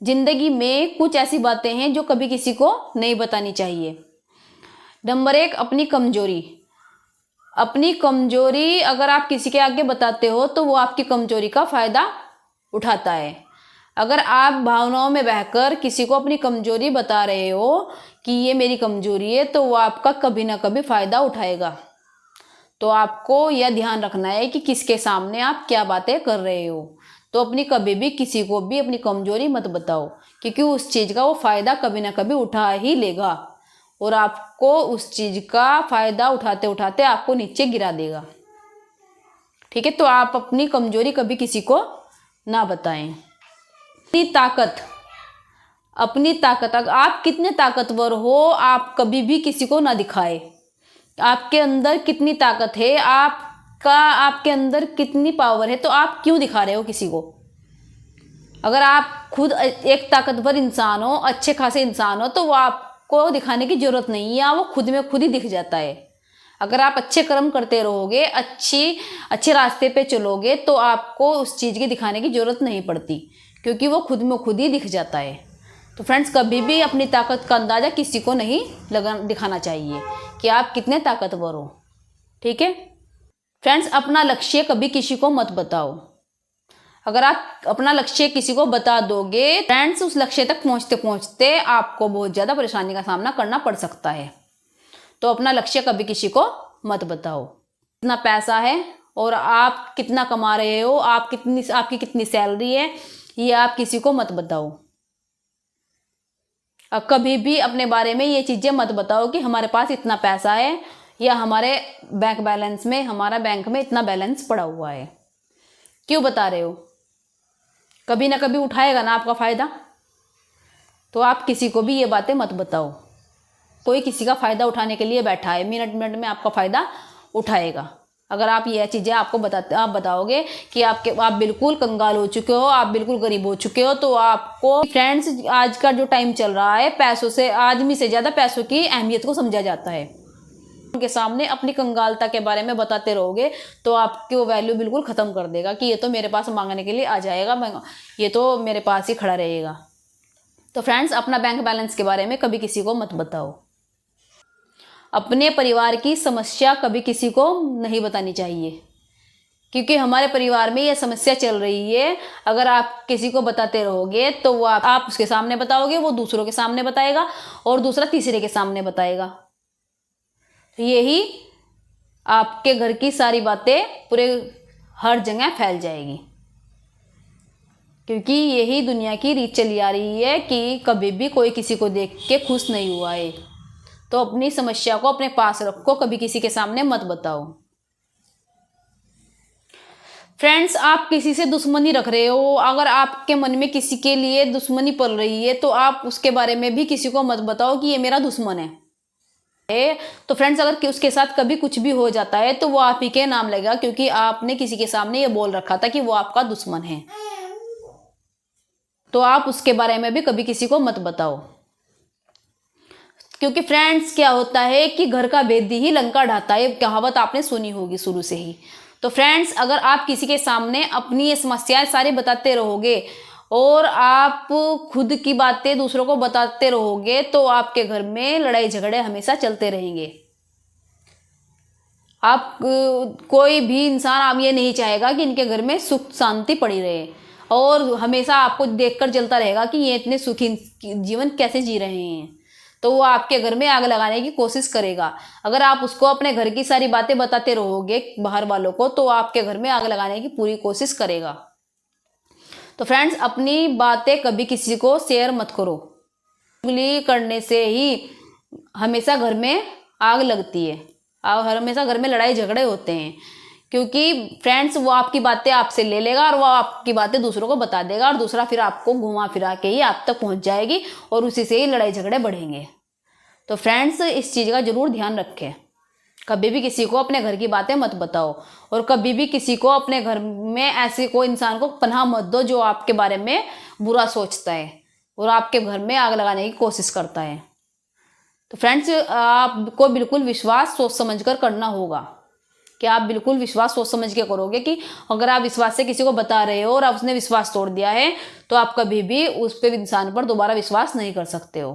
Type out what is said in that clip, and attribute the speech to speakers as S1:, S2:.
S1: जिंदगी में कुछ ऐसी बातें हैं जो कभी किसी को नहीं बतानी चाहिए। नंबर 1, अपनी कमजोरी। अपनी कमजोरी अगर आप किसी के आगे बताते हो तो वो आपकी कमजोरी का फायदा उठाता है। अगर आप भावनाओं में बहकर किसी को अपनी कमजोरी बता रहे हो कि ये मेरी कमजोरी है, तो वो आपका कभी ना कभी फायदा उठाएगा। तो आपको यह ध्यान रखना है कि किसके सामने आप क्या बातें कर रहे हो। तो अपनी कभी भी किसी को भी अपनी कमजोरी मत बताओ, क्योंकि उस चीज़ का वो फायदा कभी ना कभी उठा ही लेगा और आपको उस चीज़ का फायदा उठाते उठाते आपको नीचे गिरा देगा। ठीक है, तो आप अपनी कमजोरी कभी किसी को ना बताएं। अपनी ताकत अगर आप कितने ताकतवर हो, आप कभी भी किसी को ना दिखाए। आपके अंदर कितनी ताकत है, आपके अंदर कितनी पावर है, तो आप क्यों दिखा रहे हो किसी को। अगर आप खुद एक ताकतवर इंसान हो, अच्छे खासे इंसान हो, तो वो आपको दिखाने की जरूरत नहीं है, या वो खुद में खुद ही दिख जाता है। अगर आप अच्छे कर्म करते रहोगे, अच्छे रास्ते पे चलोगे, तो आपको उस चीज़ की दिखाने की जरूरत नहीं पड़ती, क्योंकि वो खुद में खुद ही दिख जाता है। तो फ्रेंड्स, कभी भी अपनी ताकत का अंदाज़ा किसी को नहीं दिखाना चाहिए कि आप कितने ताकतवर हो। ठीक है फ्रेंड्स, अपना लक्ष्य कभी किसी को मत बताओ। अगर आप अपना लक्ष्य किसी को बता दोगे फ्रेंड्स, उस लक्ष्य तक पहुंचते पहुंचते आपको बहुत ज़्यादा परेशानी का सामना करना पड़ सकता है। तो अपना लक्ष्य कभी किसी को मत बताओ। कितना पैसा है और आप कितना कमा रहे हो, आपकी कितनी सैलरी है, ये आप किसी को मत बताओ। कभी भी अपने बारे में ये चीज़ें मत बताओ कि हमारे पास इतना पैसा है, या हमारे हमारा बैंक में इतना बैलेंस पड़ा हुआ है। क्यों बता रहे हो? कभी ना कभी उठाएगा ना आपका फ़ायदा। तो आप किसी को भी ये बातें मत बताओ। कोई किसी का फ़ायदा उठाने के लिए बैठा है, मिनट मिनट में आपका फ़ायदा उठाएगा। अगर आप ये चीज़ें आप बताओगे कि आप बिल्कुल कंगाल हो चुके हो, आप बिल्कुल गरीब हो चुके हो, तो आपको फ्रेंड्स, आज का जो टाइम चल रहा है, पैसों से आदमी से ज़्यादा पैसों की अहमियत को समझा जाता है। उनके सामने अपनी कंगालता के बारे में बताते रहोगे तो आपकी वो वैल्यू बिल्कुल ख़त्म कर देगा कि ये तो मेरे पास मांगने के लिए आ जाएगा, ये तो मेरे पास ही खड़ा रहेगा। तो फ्रेंड्स, अपना बैंक बैलेंस के बारे में कभी किसी को मत बताओ। अपने परिवार की समस्या कभी किसी को नहीं बतानी चाहिए, क्योंकि हमारे परिवार में यह समस्या चल रही है। अगर आप किसी को बताते रहोगे तो वो आप उसके सामने बताओगे, वो दूसरों के सामने बताएगा और दूसरा तीसरे के सामने बताएगा। तो यही आपके घर की सारी बातें पूरे हर जगह फैल जाएगी, क्योंकि यही दुनिया की रीत चली आ रही है कि कभी भी कोई किसी को देख के खुश नहीं हुआ है। तो अपनी समस्या को अपने पास रखो, कभी किसी के सामने मत बताओ। फ्रेंड्स, आप किसी से दुश्मनी रख रहे हो, अगर आपके मन में किसी के लिए दुश्मनी पल रही है, तो आप उसके बारे में भी किसी को मत बताओ कि ये मेरा दुश्मन है। तो फ्रेंड्स, अगर उसके साथ कभी कुछ भी हो जाता है तो वो आप ही के नाम लगेगा, क्योंकि आपने किसी के सामने ये बोल रखा था कि वो आपका दुश्मन है। तो आप उसके बारे में भी कभी किसी को मत बताओ, क्योंकि फ्रेंड्स, क्या होता है कि घर का भेदी ही लंका ढाता है, कहावत आपने सुनी होगी शुरू से ही। तो फ्रेंड्स, अगर आप किसी के सामने अपनी ये समस्याएं सारी बताते रहोगे और आप खुद की बातें दूसरों को बताते रहोगे, तो आपके घर में लड़ाई झगड़े हमेशा चलते रहेंगे। आप कोई भी इंसान आप ये नहीं चाहेगा कि इनके घर में सुख शांति पड़ी रहे, और हमेशा आपको देखकर जलता रहेगा कि ये इतने सुखी जीवन कैसे जी रहे हैं। तो वो आपके घर में आग लगाने की कोशिश करेगा। अगर आप उसको अपने घर की सारी बातें बताते रहोगे बाहर वालों को, तो आपके घर में आग लगाने की पूरी कोशिश करेगा। तो फ्रेंड्स, अपनी बातें कभी किसी को शेयर मत करो। चुगली करने से ही हमेशा घर में आग लगती है और हमेशा घर में लड़ाई झगड़े होते हैं, क्योंकि फ्रेंड्स, वो आपकी बातें आपसे ले लेगा और वो आपकी बातें दूसरों को बता देगा, और दूसरा फिर आपको घुमा फिरा के ही आप तक पहुंच जाएगी और उसी से ही लड़ाई झगड़े बढ़ेंगे। तो फ्रेंड्स, इस चीज़ का जरूर ध्यान रखें। कभी भी किसी को अपने घर की बातें मत बताओ, और कभी भी किसी को अपने घर में ऐसे कोई इंसान को पनाह मत दो जो आपके बारे में बुरा सोचता है और आपके घर में आग लगाने की कोशिश करता है। तो फ्रेंड्स, आपको बिल्कुल विश्वास सोच समझ कर करना होगा, कि आप बिल्कुल विश्वास सोच समझ के करोगे कि अगर आप विश्वास से किसी को बता रहे हो और आप उसने विश्वास तोड़ दिया है तो आप कभी भी उस पे इंसान पर दोबारा विश्वास नहीं कर सकते हो।